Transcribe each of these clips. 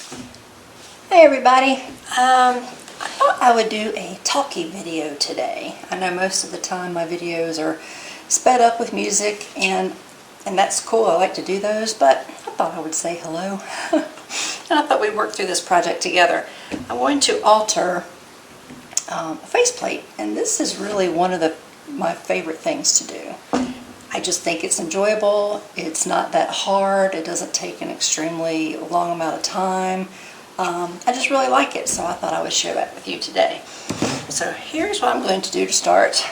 Hey everybody, I thought I would do a talkie video today. I know most of the time my videos are sped up with music and that's cool, I like to do those, but I thought I would say hello. And I thought we'd work through this project together. I'm going to alter a faceplate, and this is really one of my favorite things to do. I just think it's enjoyable, it's not that hard, it doesn't take an extremely long amount of time. I just really like it, so I thought I would share that with you today. So here's what I'm going to do to start.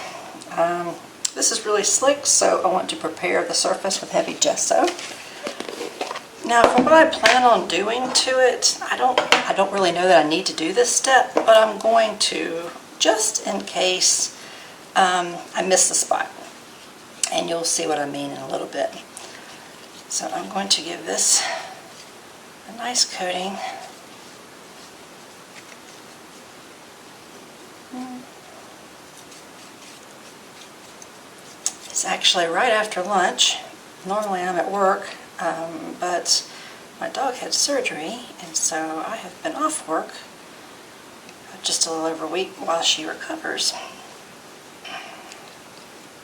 This is really slick, so I want to prepare the surface with heavy gesso. Now, for what I plan on doing to it, I don't really know that I need to do this step, but I'm going to, just in case I miss the spot. And you'll see what I mean in a little bit. So I'm going to give this a nice coating. It's actually right after lunch. Normally I'm at work, but my dog had surgery, and so I have been off work just a little over a week while she recovers.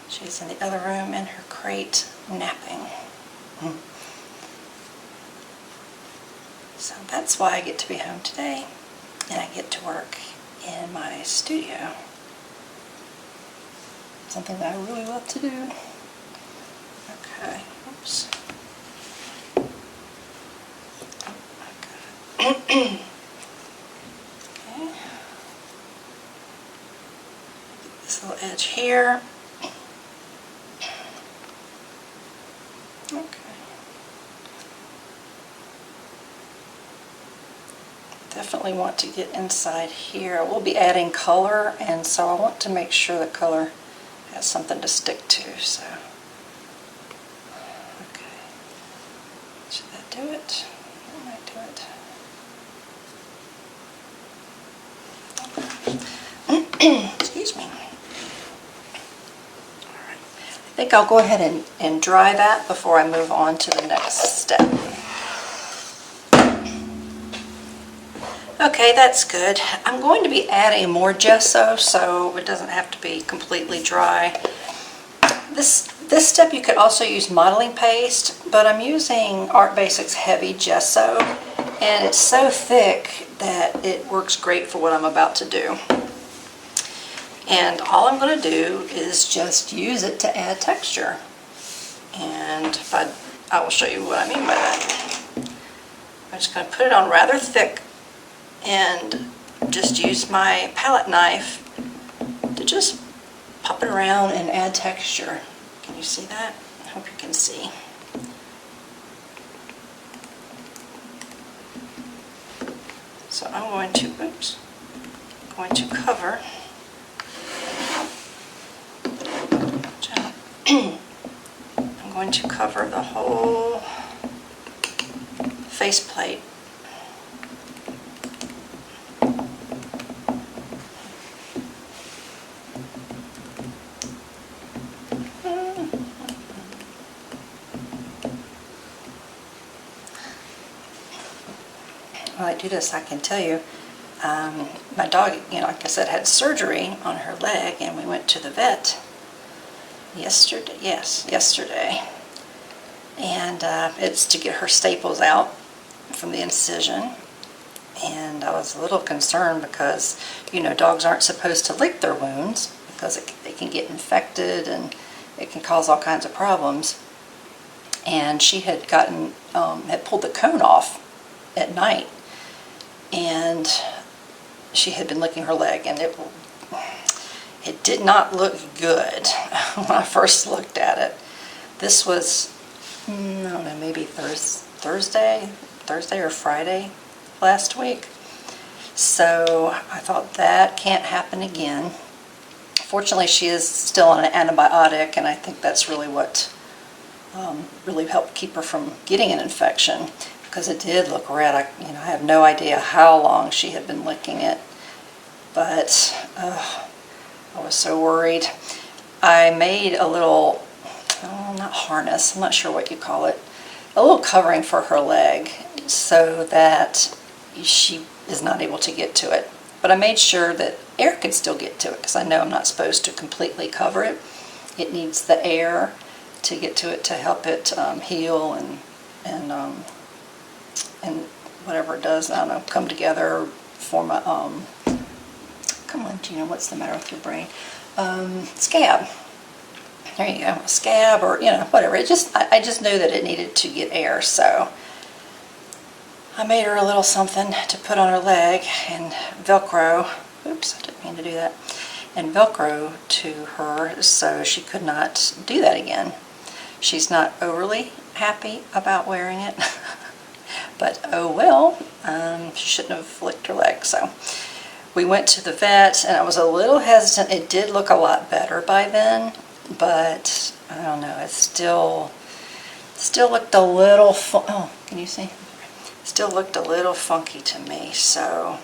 She's in the other room in her crate napping. So that's why I get to be home today, and I get to work in my studio. Something that I really love to do. Okay, oops. Oh, okay. This little edge here. Okay. Definitely want to get inside here. We'll be adding color, and so I want to make sure the color has something to stick to, so. Okay. Should that do it? That might do it. Excuse me. Alright. I think I'll go ahead and dry that before I move on to the next step. Okay, that's good. I'm going to be adding more gesso, so it doesn't have to be completely dry. This step you could also use modeling paste, but I'm using Art Basics Heavy Gesso, and it's so thick that it works great for what I'm about to do. And all I'm going to do is just use it to add texture. And I will show you what I mean by that. I'm just going to put it on rather thick and just use my palette knife to just pop it around and add texture. Can you see that? I hope you can see. So I'm going to cover I'm going to cover the whole faceplate. While I do this, I can tell you, my dog, like I said, had surgery on her leg, and we went to the vet yesterday. Yes, yesterday. And it's to get her staples out from the incision. And I was a little concerned because, dogs aren't supposed to lick their wounds because they can get infected and it can cause all kinds of problems. And she had had pulled the cone off at night, and she had been licking her leg, and it did not look good when I first looked at it. This was, I don't know, maybe Thursday or Friday last week. So I thought that can't happen again. Fortunately, she is still on an antibiotic, and I think that's really what really helped keep her from getting an infection, because it did look red. I have no idea how long she had been licking it, but I was so worried. I made a little, not harness, I'm not sure what you call it, a little covering for her leg so that she is not able to get to it. But I made sure that air could still get to it because I know I'm not supposed to completely cover it. It needs the air to get to it to help it heal and whatever it does, I don't know, come together, form a, come on Gina, what's the matter with your brain? Scab. There you go, a scab or, whatever. I just knew that it needed to get air, so I made her a little something to put on her leg and Velcro, oops, I didn't mean to do that, and Velcro to her so she could not do that again. She's not overly happy about wearing it, but oh well, she shouldn't have licked her leg. So we went to the vet and I was a little hesitant. It did look a lot better by then, but I don't know, it still looked a little, oh, can you see? Still looked a little funky to me, so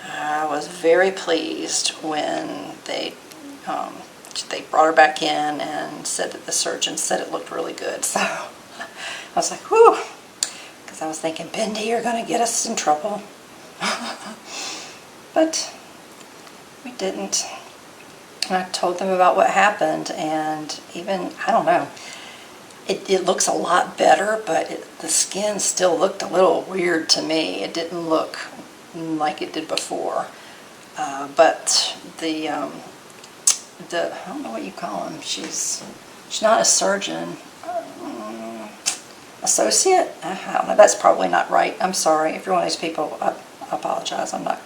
I was very pleased when they brought her back in and said that the surgeon said it looked really good. So I was like, whew, because I was thinking, Bendy, you're going to get us in trouble. But we didn't. And I told them about what happened, and even, I don't know, it looks a lot better, but the skin still looked a little weird to me. It didn't look like it did before. But the I don't know what you call him. She's not a surgeon. Associate? I don't know. That's probably not right. I'm sorry. If you're one of these people, I apologize. I'm not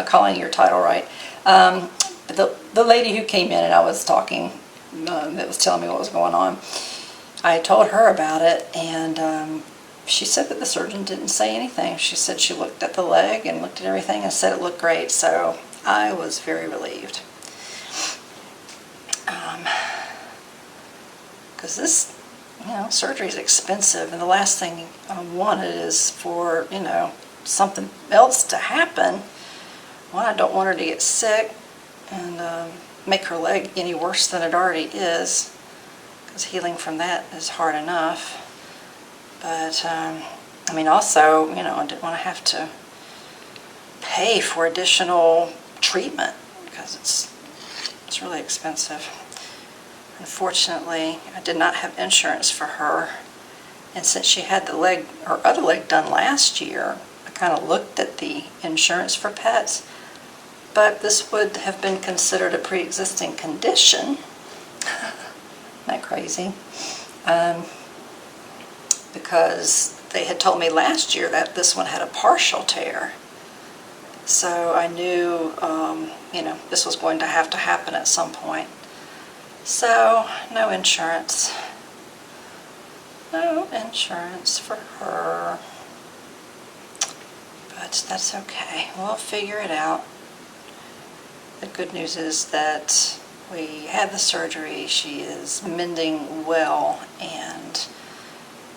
calling your title right. The lady who came in and I was talking, that was telling me what was going on, I told her about it, and she said that the surgeon didn't say anything. She said she looked at the leg and looked at everything and said it looked great, so I was very relieved. Because this, surgery is expensive, and the last thing I wanted is for, something else to happen. One, I don't want her to get sick and make her leg any worse than it already is, because healing from that is hard enough. But, also, I didn't want to have to pay for additional treatment, because it's really expensive. Unfortunately, I did not have insurance for her, and since she had her other leg done last year, I kind of looked at the insurance for pets, but this would have been considered a pre-existing condition. Isn't that crazy? Because they had told me last year that this one had a partial tear. So I knew, this was going to have to happen at some point. So, no insurance. No insurance for her. But that's okay. We'll figure it out. The good news is that we had the surgery. She is mending well, and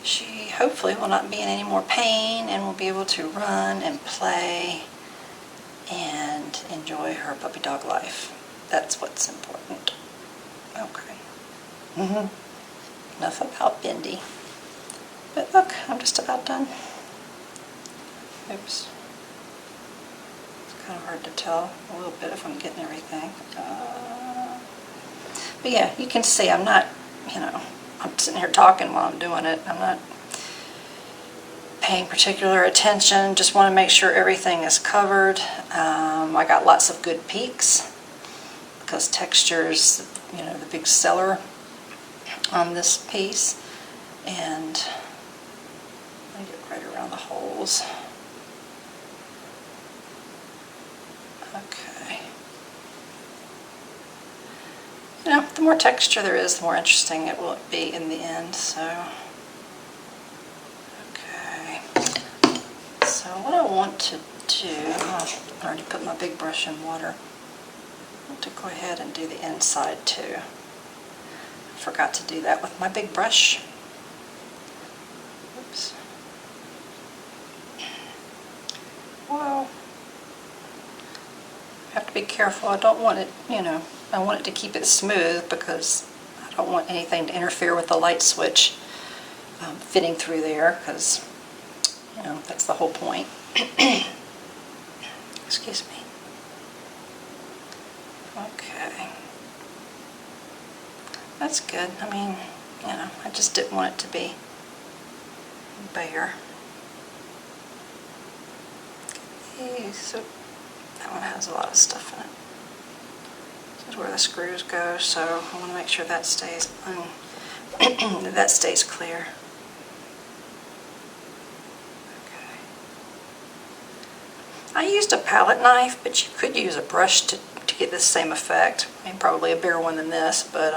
she hopefully will not be in any more pain and will be able to run and play and enjoy her puppy dog life. That's what's important. Okay. Enough about Bendy. But look, I'm just about done. Oops. It's kind of hard to tell a little bit if I'm getting everything. But yeah, you can see I'm not, I'm sitting here talking while I'm doing it. I'm not paying particular attention. Just want to make sure everything is covered. I got lots of good peaks because texture's, the big seller on this piece. And let me get right around the holes. Okay. The more texture there is, the more interesting it will be in the end, so. Okay. So what I want to do, I already put my big brush in water. I want to go ahead and do the inside too. I forgot to do that with my big brush. Oops. Whoa. I have to be careful. I don't want it, I want it to keep it smooth because I don't want anything to interfere with the light switch fitting through there, because You know, that's the whole point. Excuse me. Okay. That's good. I mean, you know, I just didn't want it to be bare. So that one has a lot of stuff in it. This is where the screws go, so I want to make sure that stays that stays clear. Okay. I used a palette knife, but you could use a brush to get the same effect. I mean, probably a bigger one than this, but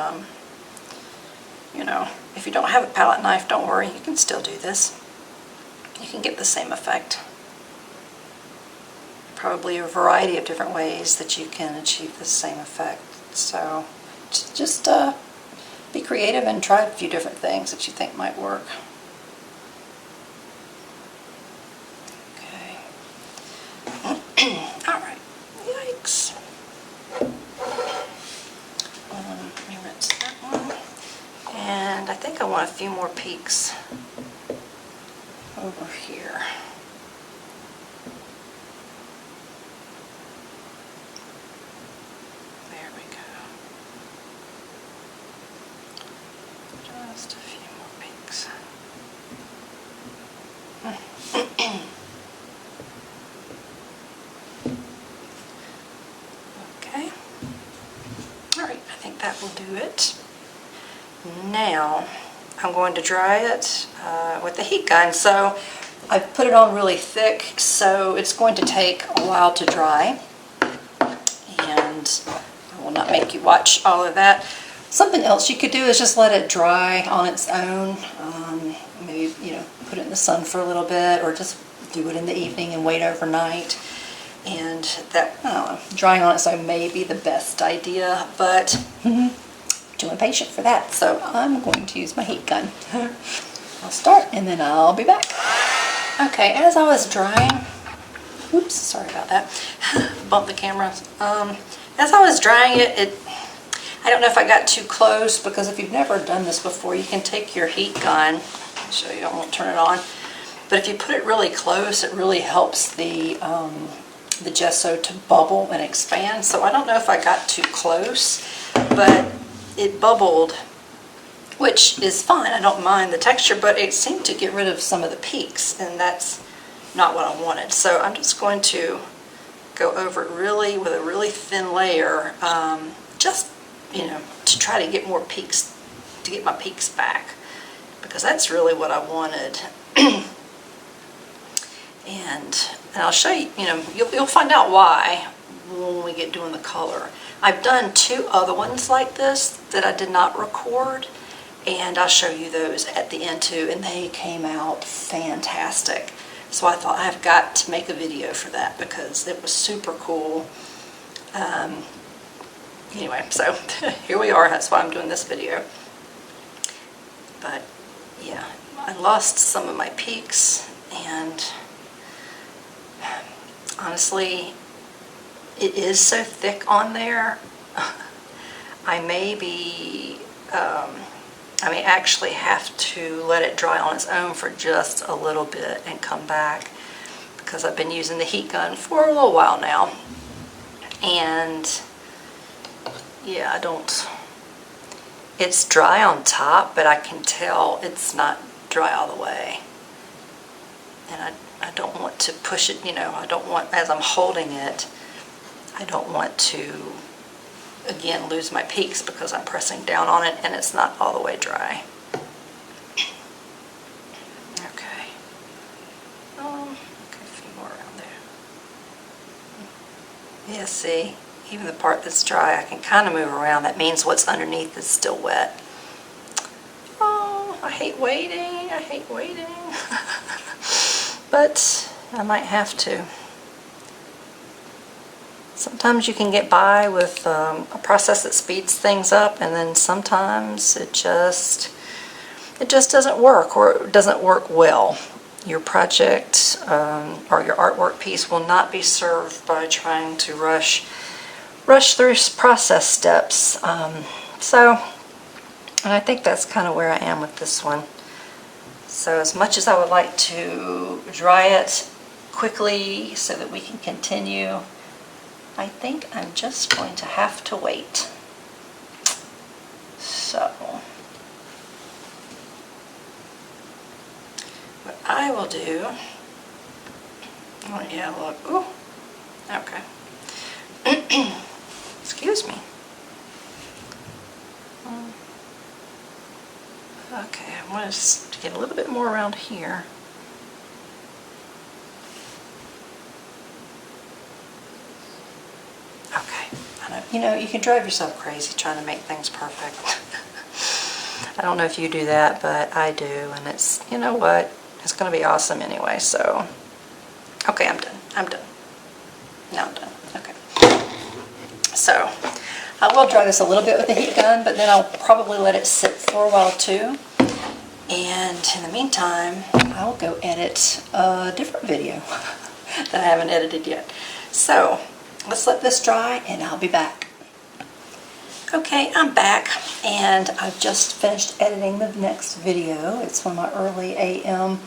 you know, if you don't have a palette knife, don't worry, you can still do this. You can get the same effect. Probably a variety of different ways that you can achieve the same effect. So just be creative and try a few different things that you think might work. Okay. All right. Yikes. Let me rinse that one. And I think I want a few more peaks over here. There we go. Just a few more peaks. Okay. All right, I think that will do it. Now I'm going to dry it with the heat gun. So I've put it on really thick, so it's going to take a while to dry. And I will not make you watch all of that. Something else you could do is just let it dry on its own. Maybe, you know, put it in the sun for a little bit, or just do it in the evening and wait overnight. And that, I don't know, drying on its own may be the best idea, but too impatient for that, so I'm going to use my heat gun. I'll start and then I'll be back. Okay, as I was drying, oops, sorry about that, bumped the camera. As I was drying it, I don't know if I got too close, because if you've never done this before, you can take your heat gun, I'll show you, I won't turn it on, but if you put it really close, it really helps the gesso to bubble and expand. So I don't know if I got too close, but it bubbled, which is fine. I don't mind the texture, but it seemed to get rid of some of the peaks, and that's not what I wanted. So I'm just going to go over it really with a really thin layer, just, you know, to try to get more peaks, to get my peaks back, because that's really what I wanted. And I'll show you, you know, you'll find out why when we get doing the color. I've done 2 other ones like this that I did not record, and I'll show you those at the end too, and they came out fantastic. So I thought I've got to make a video for that because it was super cool. Anyway, so here we are, that's why I'm doing this video. But yeah, I lost some of my peaks, and honestly, it is so thick on there. I may actually have to let it dry on its own for just a little bit and come back, because I've been using the heat gun for a little while now. And yeah, it's dry on top, but I can tell it's not dry all the way. And I don't want to push it, you know, I don't want, as I'm holding it, I don't want to, again, lose my peaks because I'm pressing down on it and it's not all the way dry. Okay. Okay, a few more around there. Yeah, see, even the part that's dry, I can kind of move around. That means what's underneath is still wet. Oh, I hate waiting. I hate waiting. But I might have to. Sometimes you can get by with a process that speeds things up, and then sometimes it just doesn't work, or it doesn't work well. Your project or your artwork piece will not be served by trying to rush through process steps. And I think that's kind of where I am with this one. So as much as I would like to dry it quickly so that we can continue, I think I'm just going to have to wait. So what I will do, oh yeah, look, ooh, okay. Excuse me. Okay, I want to get a little bit more around here. Okay, I know, you know, you can drive yourself crazy trying to make things perfect. I don't know if you do that, but I do, and it's, you know what, it's going to be awesome anyway, so. Okay, I'm done. Now I'm done, okay. So, I will dry this a little bit with the heat gun, but then I'll probably let it sit for a while too. And in the meantime, I'll go edit a different video that I haven't edited yet. So, let's let this dry and I'll be back. Okay, I'm back and I've just finished editing the next video. It's one of my early AM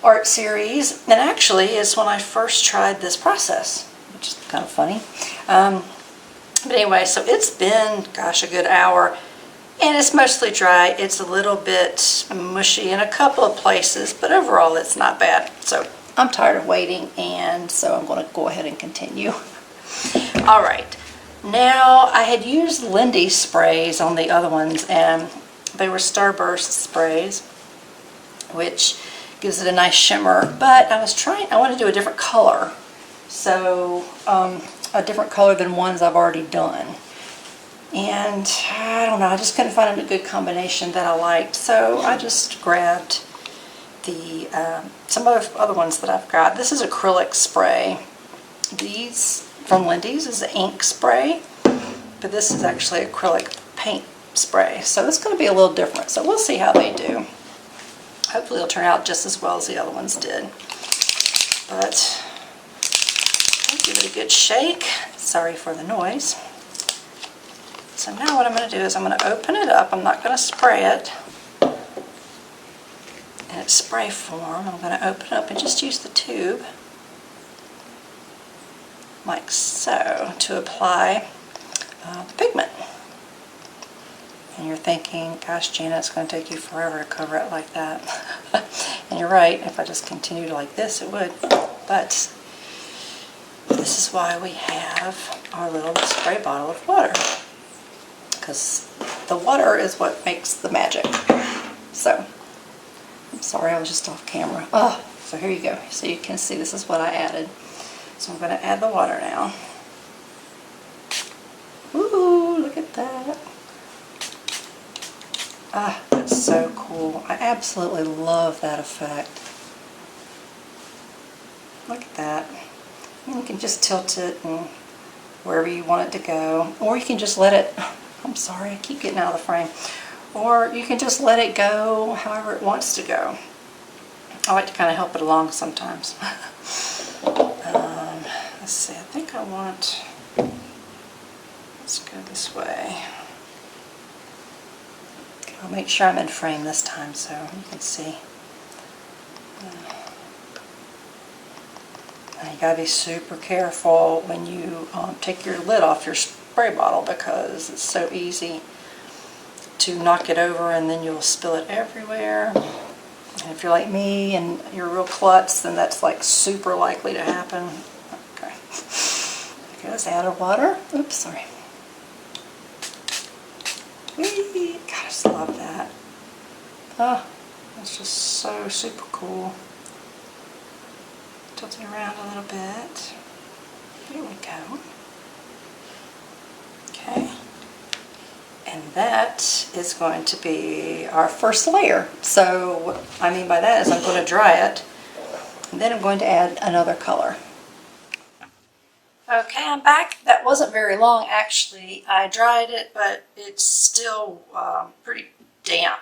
art series, and actually it's when I first tried this process, which is kind of funny. But anyway, so it's been, gosh, a good hour, and it's mostly dry. It's a little bit mushy in a couple of places, but overall it's not bad. So I'm tired of waiting, and so I'm going to go ahead and continue. All right, now I had used Lindy sprays on the other ones, and they were Starburst sprays, which gives it a nice shimmer, but I wanted to do a different color. So, a different color than ones I've already done. And I don't know, I just couldn't find a good combination that I liked. So I just grabbed the some of the other ones that I've got. This is acrylic spray. These from Lindy's is the ink spray, but this is actually acrylic paint spray. So it's going to be a little different. So we'll see how they do. Hopefully it'll turn out just as well as the other ones did. But I'll give it a good shake. Sorry for the noise. So now what I'm going to do is I'm going to open it up. I'm not going to spray it in its spray form. I'm going to open it up and just use the tube, like so, to apply the pigment. And you're thinking, gosh, Gina, it's going to take you forever to cover it like that. And you're right, if I just continued like this, it would. But this is why we have our little spray bottle of water. Because the water is what makes the magic. So, I'm sorry, I was just off camera. Oh, so here you go. So you can see this is what I added. So I'm going to add the water now. Ooh, look at that. Ah, that's so cool. I absolutely love that effect. Look at that. And you can just tilt it and wherever you want it to go. Or you can just let it, I'm sorry, I keep getting out of the frame. Or you can just let it go however it wants to go. I like to kind of help it along sometimes. Let's see, I think I want, let's go this way. I'll make sure I'm in frame this time so you can see. Now you gotta be super careful when you take your lid off your spray bottle because it's so easy to knock it over and then you'll spill it everywhere. And if you're like me and you're a real klutz, then that's like super likely to happen. Okay. Okay, let's add our water. Oops, sorry. Whee! God, I just love that. Oh, that's just so super cool. Tilt it around a little bit. There we go. Okay. And that is going to be our first layer. So what I mean by that is I'm going to dry it, and then I'm going to add another color. Okay, I'm back. That wasn't very long actually. I dried it, but it's still pretty damp.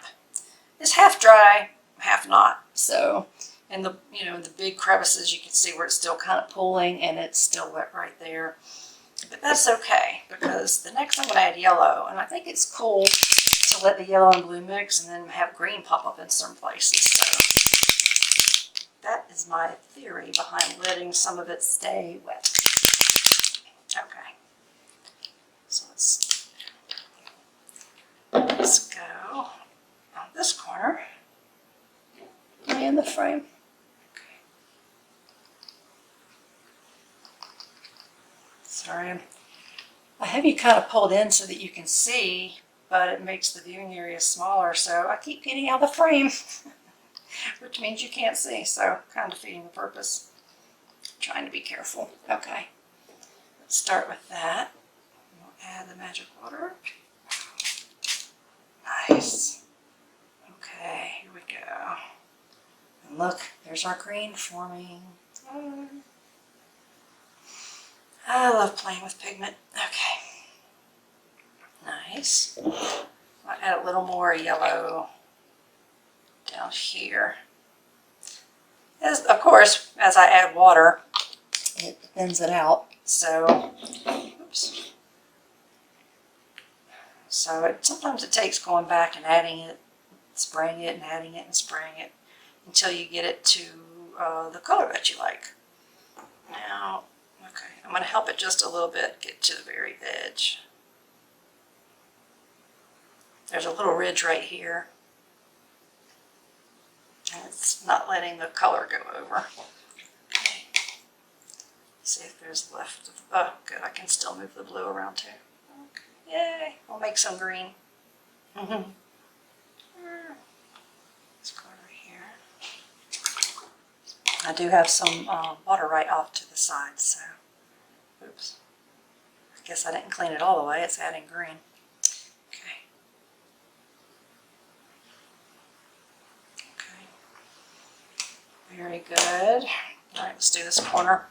It's half dry, half not. So, and the in the big crevices you can see where it's still kind of pooling and it's still wet right there. But that's okay because the next I'm going to add yellow, and I think it's cool to let the yellow and blue mix and then have green pop up in certain places. So is my theory behind letting some of it stay wet. Okay, so let's go on this corner and the frame. Okay. Sorry, I have you kind of pulled in so that you can see, but it makes the viewing area smaller, so I keep getting out of the frame, which means you can't see, so kind of defeating the purpose. Trying to be careful. Okay, let's start with that. We'll add the magic water. Nice. Okay, here we go. And look, there's our green forming. I love playing with pigment. Okay. Nice. I'll add a little more yellow down here. Of course, as I add water, it thins it out. So, oops. So sometimes it takes going back and adding it, spraying it, and adding it and spraying it until you get it to the color that you like. Now, okay, I'm going to help it just a little bit get to the very edge. There's a little ridge right here, and it's not letting the color go over. Okay. See if there's left. Oh, good. I can still move the blue around too. Okay. Yay! We'll make some green. Let's go over here. I do have some water right off to the side, so oops. I guess I didn't clean it all the way. It's adding green. Okay. Okay. Very good. All right, let's do this corner.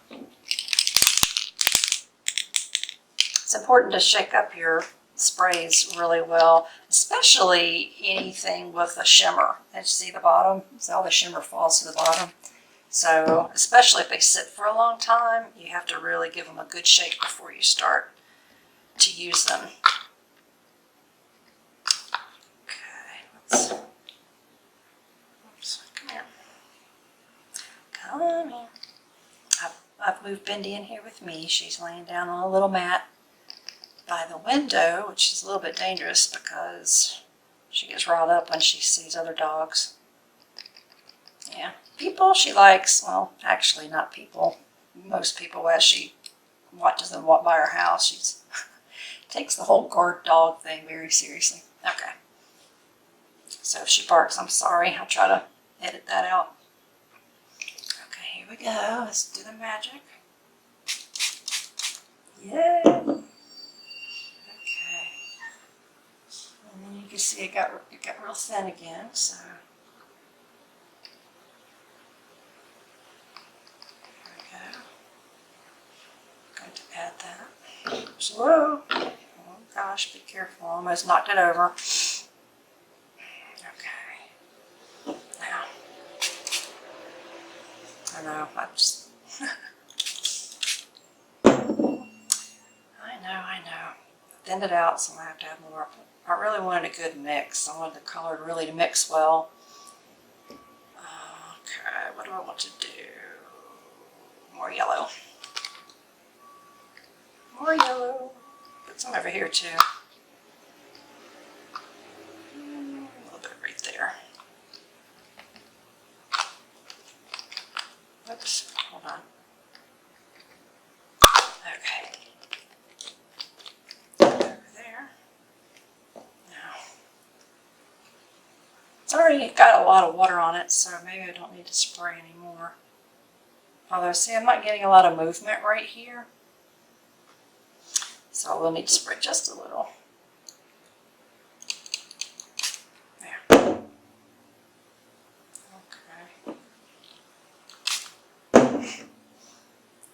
It's important to shake up your sprays really well, especially anything with a shimmer. As you see the bottom, so all the shimmer falls to the bottom. So, especially if they sit for a long time, you have to really give them a good shake before you start to use them. Okay, oops, come here. Come here. I've moved Bendy in here with me. She's laying down on a little mat by the window, which is a little bit dangerous because she gets riled up when she sees other dogs. Yeah, people she likes, well, actually not people, most people, as she watches them walk by her house, she takes the whole guard dog thing very seriously. Okay, so if she barks, I'm sorry, I'll try to edit that out. Okay, here we go, let's do the magic. Yay! Okay, and then you can see it got real thin again, so. Add that. Slow. Oh gosh, be careful. Almost knocked it over. Okay. Now. I know, I just. I know. Thinned it out, so I have to add more. I really wanted a good mix. I wanted the color really to mix well. Okay, what do I want to do? More yellow. More yellow. Put some over here too. A little bit right there. Oops, hold on. Okay. Over there. Now. It's already got a lot of water on it, so maybe I don't need to spray anymore. Although, see, I'm not getting a lot of movement right here. So we'll need to spray just a little. There. Okay.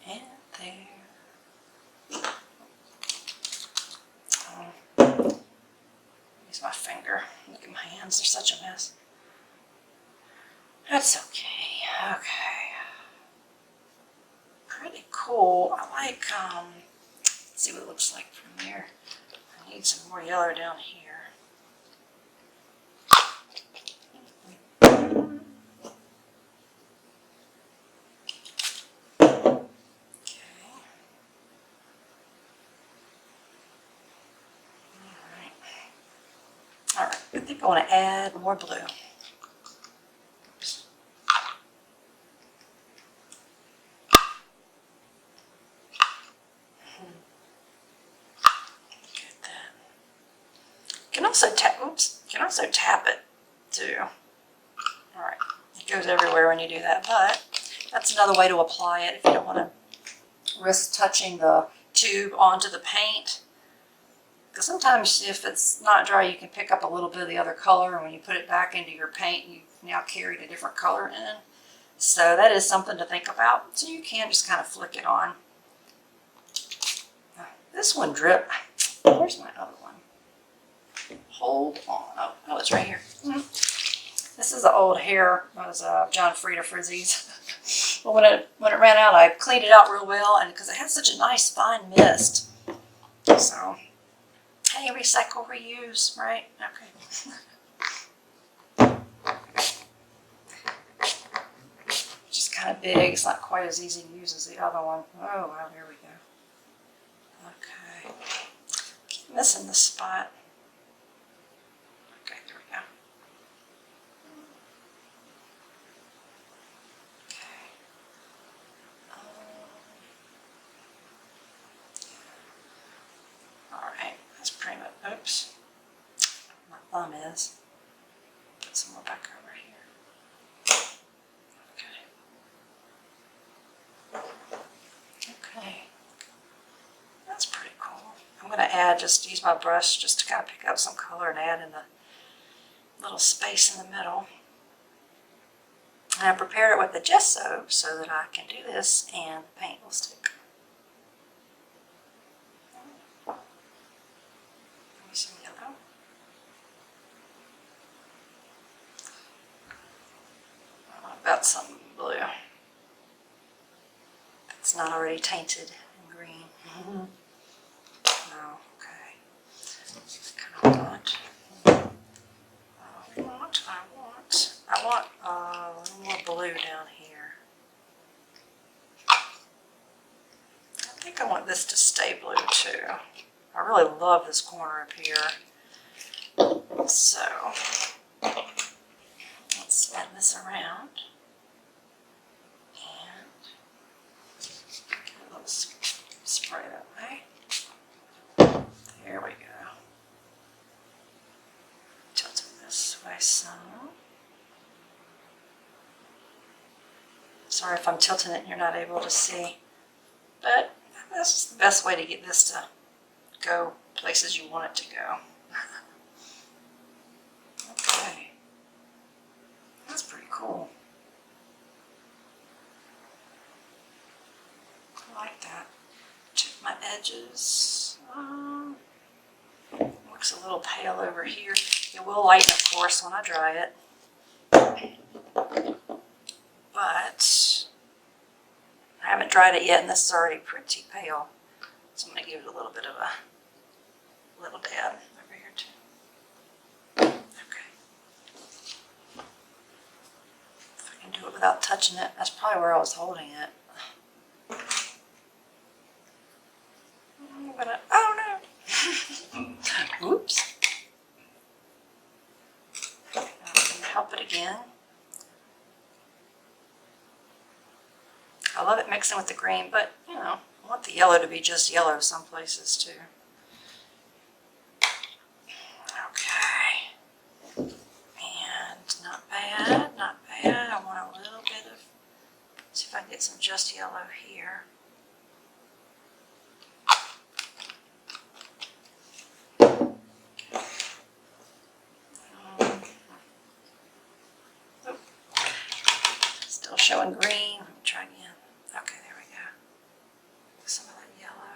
And there. Use my finger. Look at my hands, they're such a mess. That's okay. Okay. Pretty cool. I like, let's see what it looks like from there. I need some more yellow down here. I want to add more blue. Oops. Get that. You can also tap. Oops. You can also tap it too. All right. It goes everywhere when you do that, but that's another way to apply it if you don't want to risk touching the tube onto the paint. Because sometimes if it's not dry, you can pick up a little bit of the other color, and when you put it back into your paint, you've now carried a different color in. So that is something to think about. So you can just kind of flick it on. This one drip. Where's my other one? Hold on. Oh, it's right here. This is an old hair. It was John Frieda Frizzies. Well, when it ran out, I cleaned it out real well, and because it had such a nice fine mist. So, hey, recycle, reuse, right? Okay. Just kind of big. It's not quite as easy to use as the other one. Oh, wow, here we go. Okay. Keep missing the spot. Okay, there we go. Okay. All right, that's pretty much, oops. My thumb is. Put some more back over here. Okay. Okay. That's pretty cool. I'm going to use my brush just to kind of pick up some color and add in the little space in the middle. And I prepared it with the gesso so that I can do this and the paint will stick. Give me some yellow. What about some blue? It's not already tainted in green. No, okay. I want a little more blue down here. I think I want this to stay blue too. I really love this corner up here. So let's spin this around and get a little spray that way. There we go. Tilt it this way some. Sorry if I'm tilting it and you're not able to see, but this is the best way to get this to go places you want it to go. Okay, that's pretty cool. I like that. Check my edges. Looks a little pale over here. It will lighten, of course, when I dry it. But I haven't dried it yet, and this is already pretty pale. So I'm going to give it a little bit of a little dab over here too. Okay. If I can do it without touching it, that's probably where I was holding it. Oh no! Oops. I'm going to help it again. I love it mixing with the green, but you know, I want the yellow to be just yellow some places too. Okay. And not bad, not bad. I want a little bit of, see if I can get some just yellow here. Still showing green. Let me try again. Okay, there we go. Some of that yellow.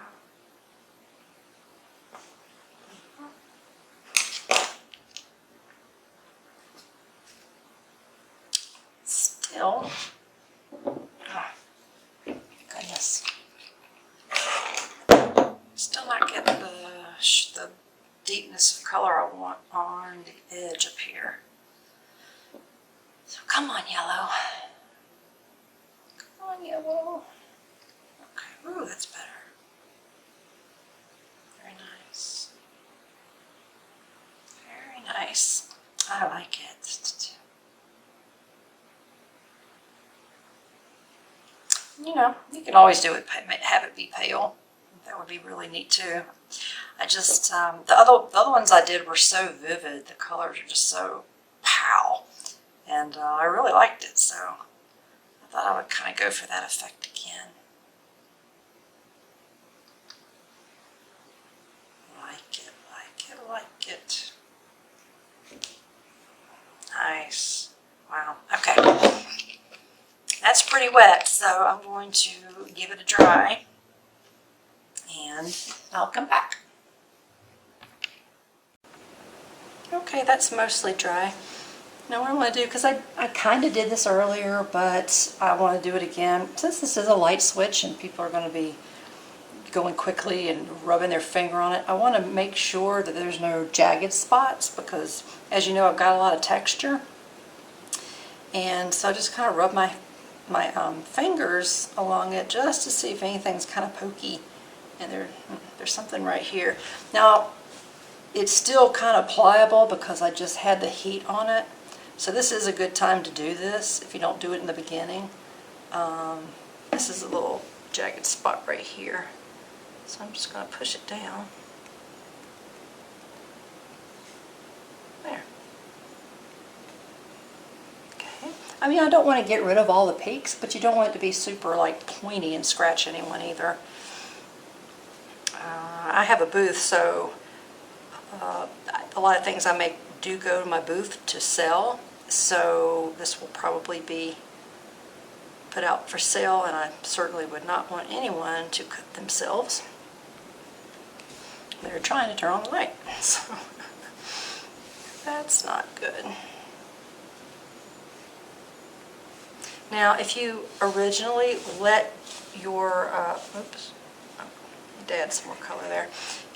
Still. Oh, goodness. Still not getting the deepness of color I want on the edge up here. So come on, yellow. Come on, yellow. Okay, ooh, that's better. Very nice. Very nice. You know, you can always do it, have it be pale. That would be really neat too. I just, the other ones I did were so vivid. The colors are just so pow. And I really liked it, so I thought I would kind of go for that effect again. Like it, like it, like it. Nice. Wow. Okay. That's pretty wet, so I'm going to give it a dry and I'll come back. Okay, that's mostly dry. Now what I want to do, because I kind of did this earlier, but I want to do it again. Since this is a light switch and people are going to be going quickly and rubbing their finger on it, I want to make sure that there's no jagged spots because, as you know, I've got a lot of texture. And so I just kind of rub my fingers along it just to see if anything's kind of pokey. And there's something right here. Now, it's still kind of pliable because I just had the heat on it. So this is a good time to do this if you don't do it in the beginning. This is a little jagged spot right here. So I'm just going to push it down. There. Okay. I mean, I don't want to get rid of all the peaks, but you don't want it to be super like pointy and scratch anyone either. I have a booth, so a lot of things I make do go to my booth to sell, so this will probably be put out for sale, and I certainly would not want anyone to cut themselves. They're trying to turn on the light, so that's not good. Now, if you originally let your, oops, add some more color there.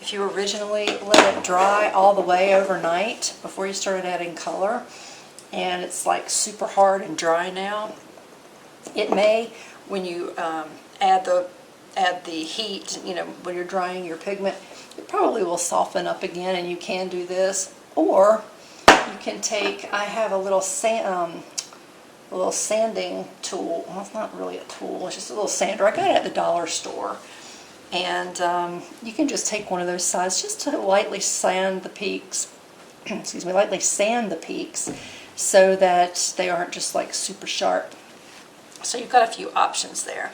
If you originally let it dry all the way overnight before you started adding color, and it's like super hard and dry now, it may, when you add the heat, you know, when you're drying your pigment, it probably will soften up again, and you can do this. Or you can take, I have a little sanding tool. Well, it's not really a tool, it's just a little sander. I got it at the dollar store. And you can just take one of those sides just to lightly sand the peaks, excuse me, lightly sand the peaks so that they aren't just like super sharp. So you've got a few options there.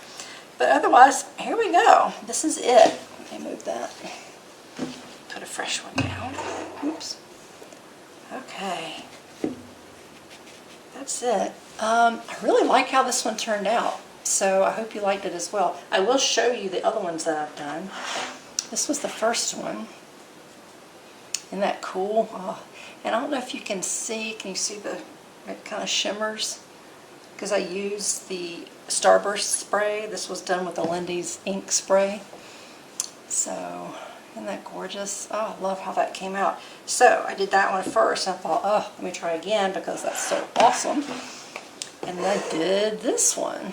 But otherwise, here we go. This is it. Let me move that. Put a fresh one down. Oops. Okay. That's it. I really like how this one turned out. So I hope you liked it as well. I will show you the other ones that I've done. This was the first one. Isn't that cool? Oh, and I don't know if you can see the, it kind of shimmers? Because I used the Starburst spray. This was done with the Lindy's ink spray. So, isn't that gorgeous? Oh, I love how that came out. So I did that one first. I thought, oh, let me try again because that's so awesome. And then I did this one.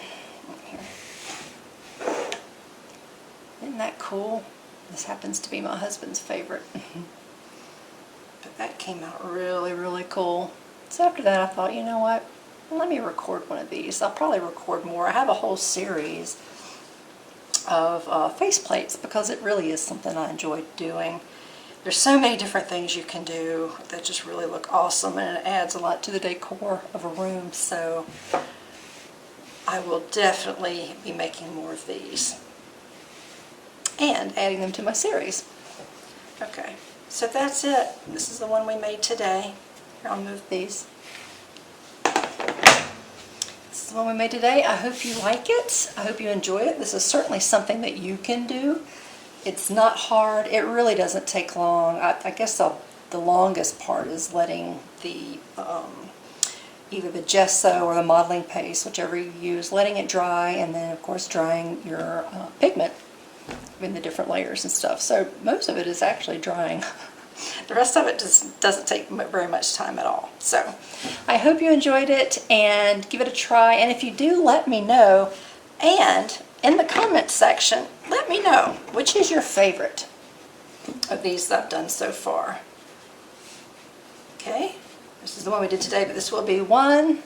Isn't that cool? This happens to be my husband's favorite. But that came out really, really cool. So after that I thought, you know what? Let me record one of these. I'll probably record more. I have a whole series of face plates because it really is something I enjoy doing. There's so many different things you can do that just really look awesome, and it adds a lot to the decor of a room. So I will definitely be making more of these and adding them to my series. Okay, so that's it. This is the one we made today. Here, I'll move these. This is the one we made today. I hope you like it. I hope you enjoy it. This is certainly something that you can do. It's not hard. It really doesn't take long. I guess the longest part is letting the either the gesso or the modeling paste, whichever you use, letting it dry, and then of course drying your pigment in the different layers and stuff. So most of it is actually drying. The rest of it just doesn't take very much time at all. So I hope you enjoyed it and give it a try. And if you do, let me know. And in the comments section, let me know which is your favorite of these that I've done so far. Okay, this is the one we did today, but this will be 1,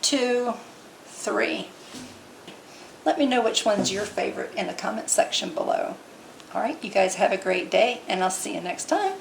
2, 3. Let me know which one's your favorite in the comment section below. All right, you guys have a great day, and I'll see you next time.